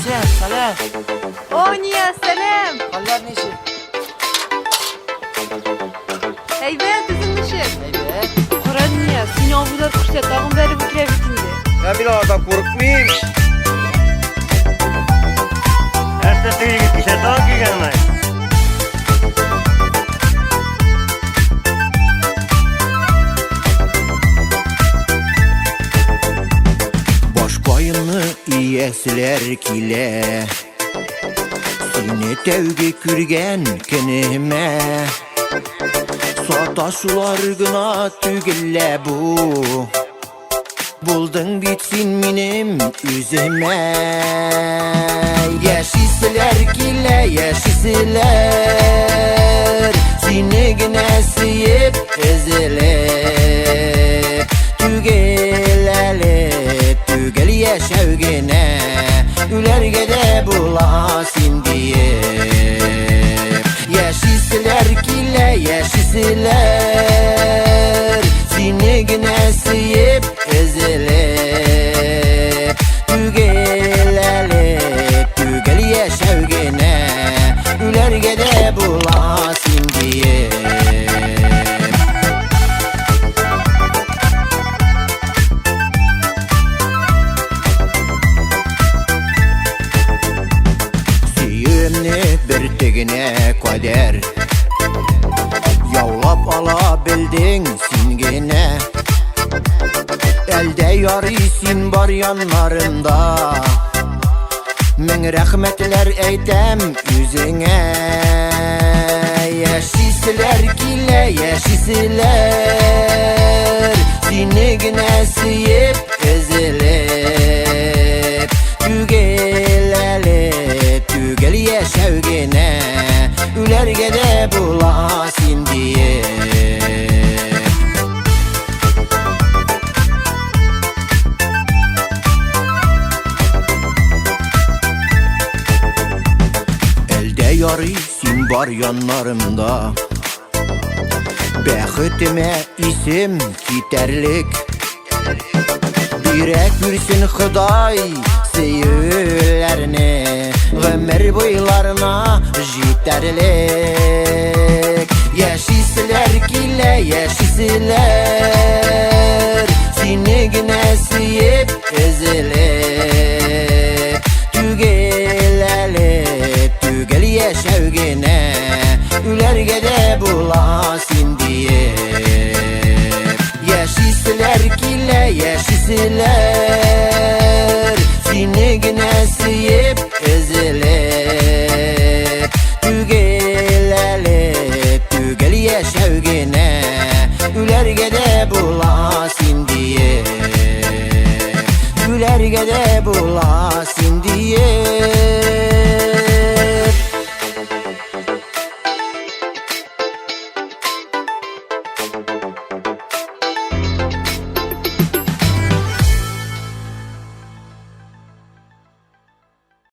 Sen, salam. O niye selam. Haller ne işi? Heybe düzülmüşüm. Evet. Koran niye? Seni avlular kuşta dağın beri bükre bitindi. Ya bir adam korkmayayım. Her sefere gitmişler, daha ki gelmeyin. Boş koyunlu iyesiler kile Seni tevgi kürgen kenime Sataşular gına tügülle bu Buldun bitsin minim üzüme Yaşisiler kile yaşisiler Seni güne sıyıp ezilip Tügelelip tügel yaşavgine Ülergede bulasın diye Yaşisiler kile yaşisiler Seni güne sıyıp ezilip Tügelelip tügel yaşavgine Ülergede bulasın diye bir tegine kader Yavlap alabildin sin gene Elde yarısin var yanlarında Men rahmetler eytem yüzüne Yaşisiler kile yaşisiler Seni güne sıyıp ezilip Tügelelip tügel yaşavgine Ülergede bulasın diye Elde yarısin var yanlarımda Behitime isim kiterlik Birek bürsün Hıday seyirlerini Ömür boylarına jiterlik Yaşisiler kile yaşisiler Seni güne sıyıp ezilip Tügelelip tügel yaşavgine Ülergede bulasın diye Yaşisiler kile yaşisiler Seni güne sıyıp ezilip Tügelelip tügel yaşavgine Ülergede bulasın diye Ülergede bulasın diye